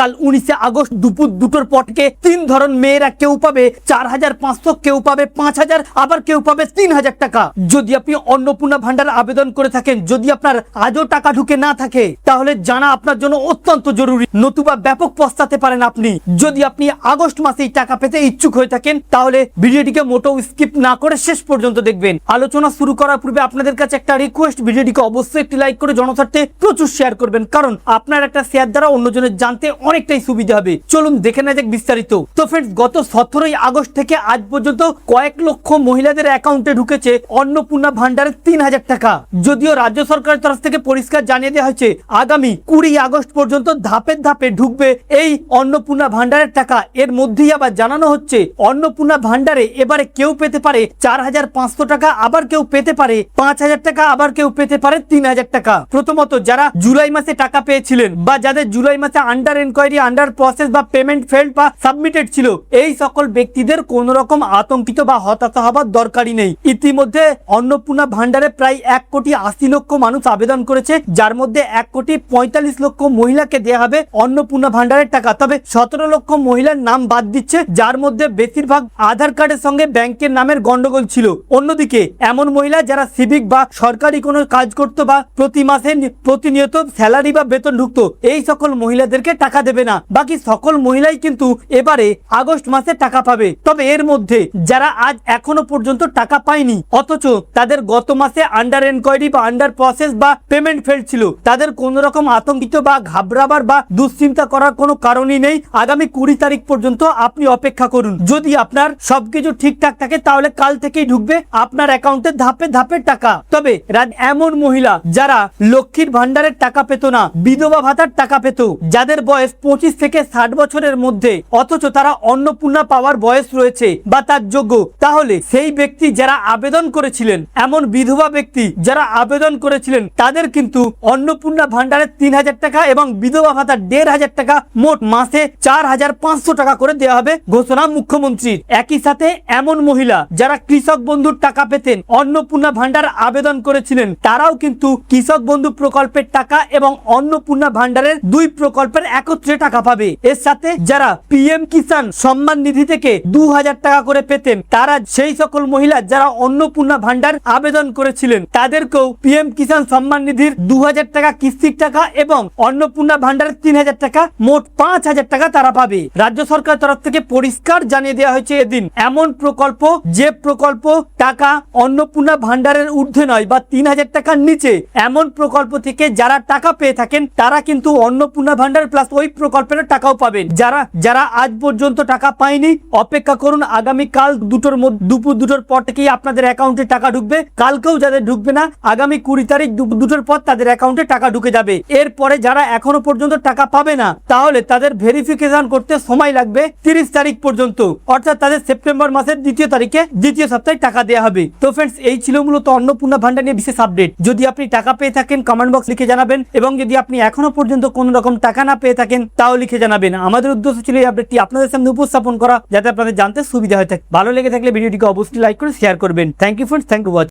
কাল 19 আগস্ট দুপুর 2টোর পর থেকে 3 ধরন মেয়েরা কেউ পাবে 4500, কেউ পাবে 5000, আবার কেউ পাবে 3000 টাকা। যদি আপনি অন্নপূর্ণা ভান্ডার আবেদন করে থাকেন, যদি আপনার আজও টাকা ঢুকে না থাকে, তাহলে জানা আপনার জন্য অত্যন্ত জরুরি, নতুবা ব্যাপক পস্তাতে পারেন আপনি। যদি আপনি আগস্ট মাসেই টাকা পেতে ইচ্ছুক হয়ে থাকেন, তাহলে ভিডিওটিকে মোটেও স্কিপ না করে শেষ পর্যন্ত দেখবেন। আলোচনা শুরু করার পূর্বে আপনাদের কাছে একটা রিকোয়েস্ট, ভিডিওটিকে অবশ্যই একটি লাইক করে জনস্বার্থে প্রচুর শেয়ার করবেন, কারণ আপনার একটা শেয়ার দ্বারা অন্যজনের জানতে অনেকটাই সুবিধা হবে। চলুন দেখে নেওয়া যাক বিস্তারিত। তো ফ্রেন্ডস, গত 17ই আগস্ট থেকে আজ পর্যন্ত কয়েক লক্ষ মহিলাদের অ্যাকাউন্টে ঢুকেছে অন্নপূর্ণা ভান্ডারের 3000 টাকা। যদিও রাজ্য সরকারের তরফ থেকে পরিষ্কার জানিয়ে দেওয়া হয়েছে আগামী 20 আগস্ট পর্যন্ত ধাপে ধাপে ঢুকবে এই অন্নপূর্ণা ভান্ডারের টাকা। এর মধ্যেই আবার জানানো হচ্ছে অন্নপূর্ণা ভান্ডারে এবারে কেউ পেতে পারে 4500 টাকা, আবার কেউ পেতে পারে 5000 টাকা, আবার কেউ পেতে পারে 3000 টাকা। প্রথমত যারা জুলাই মাসে টাকা পেয়েছিলেন বা যাদের জুলাই মাসে আন্ডার এনকোয়ারি, আন্ডার প্রসেস বা পেমেন্ট ফেল্ড বা সাবমিটেড ছিল, এই সকল ব্যক্তিদের কোন রকম আতঙ্কিত বা হতাশা হবার দরকারই নেই। ইতিমধ্যে অন্নপূর্ণা ভান্ডারে প্রায় 1,80,00,000 মানুষ আবেদন করেছে, যার মধ্যে 1,45,00,000 মহিলাকে দেওয়া হবে অন্নপূর্ণা ভান্ডারের টাকা। তবে 17 লক্ষ মহিলার নাম বাদ দিচ্ছে, যার মধ্যে বেশিরভাগ আধার কার্ডের সঙ্গে ব্যাংকের নামের গন্ডগোল ছিল। অন্যদিকে এমন মহিলা যারা সিভিক বা সরকারি কোনো কাজ করত বা প্রতি মাসে প্রতিনিয়ত স্যালারি বা বেতন ঢুকতো, এই সকল মহিলাদেরকে টাকা দেবে না। বাকি সকল মহিলাই কিন্তু এবারে আগস্ট মাসে টাকা পাবে। তবে এর মধ্যে যারা আজ এখনো পর্যন্ত টাকা পায়নি, অথচ তাদের গত মাসে আন্ডার এনকোয়ারি বা আন্ডার প্রসেস বা পেমেন্ট ফেল্ড ছিল, তাদের কোন রকম আতঙ্কিত বা ঘাবড়াবার বা দুশ্চিন্তা করার কোনো কারণই নেই। আগামী 20 তারিখ পর্যন্ত আপনি অপেক্ষা করুন। যদি আপনার সবকিছু ঠিকঠাক থাকে, তাহলে কাল থেকেই ঢুকবে আপনার অ্যাকাউন্টে ধাপে ধাপে টাকা। তবে এমন মহিলা যারা লক্ষ্মীর ভান্ডারের টাকা পেত না, বিধবা ভাতার টাকা পেত, যাদের বয়স 25 থেকে 60 বছরের মধ্যে, অথচ তারা অন্নপূর্ণা পাওয়ার বয়স রয়েছে বা তার যোগ্য, তাহলে সেই ব্যক্তি যারা আবেদন করেছিলেন, এমন বিধবা ব্যক্তি যারা আবেদন করেছিলেন, তাদের কিন্তু অন্নপূর্ণা ভান্ডারের 3000 টাকা এবং বিধবা ভাতা 1500 টাকা, মোট মাসে 4500 টাকা করে দেওয়া হবে ঘোষণা মুখ্যমন্ত্রীর। একই সাথে এমন মহিলা যারা কৃষক বন্ধুর টাকা পেতেন, অন্নপূর্ণা ভান্ডার আবেদন করেছিলেন, তারাও কিন্তু কৃষক বন্ধু প্রকল্পের টাকা এবং অন্নপূর্ণা ভান্ডারের 2 প্রকল্পের একত্রে টাকা পাবে। এর সাথে যারা পিএম কিষাণ সম্মান নিধি থেকে 2000 টাকা করে পেতেন, তারা সেই সকল মহিলা যারা অন্নপূর্ণা ভান্ডার আবেদন করেছিলেন, তাদেরকেও পিএম কিষাণ সম্মান নিধির 2000 টাকা কিস্তির টাকা এবং অন্নপূর্ণা ভান্ডারের 3000 টাকা, মোট 5000 টাকা তারা পাবে। রাজ্য সরকার তরফ থেকে পরিষ্কার জানিয়ে দেওয়া হয়েছে এদিন, এমন প্রকল্প যে প্রকল্প টাকা অন্নপূর্ণা ভান্ডারের ঊর্ধ্বে নয় বা 3000 টাকার নিচে, এমন প্রকল্প থেকে যারা টাকা পেয়ে থাকেন, তারা কিন্তু অন্নপূর্ণা ভান্ডার প্লাস ওই প্রকল্পের টাকাও পাবেন। যারা আজ পর্যন্ত টাকা পায়নি, অপেক্ষা করুন, আগামী কাল দুপুর 2টোর পর থেকেই আপনাদের অ্যাকাউন্টে টাকা ঢুকবে। কালকেও যাদের ঢুকবে না, আগামী 20 তারিখ 2টোর পর তাদের অ্যাকাউন্টে টাকা ঢুকে যাবে। এরপরে যারা এখনো পর্যন্ত টাকা পাবে না, তাহলে তাদের ভেরিফিকেশন করতে সময় লাগবে 30 তারিখ পর্যন্ত, অর্থাৎ তাদের সেপ্টেম্বর মাসের 2 তারিখে 2য় সপ্তাহে টাকা দেওয়া হবে। তো ফ্রেন্ডস, এই ছিল মূলত অন্নপূর্ণা ভান্ডার নিয়ে বিশেষ আপডেট। যদি আপনি টাকা পেয়ে থাকেন, কমেন্ট বক্স লিখে জানাবেন, এবং যদি আপনি এখনো পর্যন্ত কোন রকম টাকা না পেয়ে থাকেন, তাও লিখে জানাবেন। আমাদের উদ্দেশ্য ছিল এই আপডেটটি আপনাদের সামনে উপস্থাপন করা, যাতে আপনাদের জানতে সুবিধা হয়ে থাকে। ভালো লেগে থাকলে ভিডিওটিকে অবশ্যই লাইক করে শেয়ার করবেন। Thank you friends, thank you watching.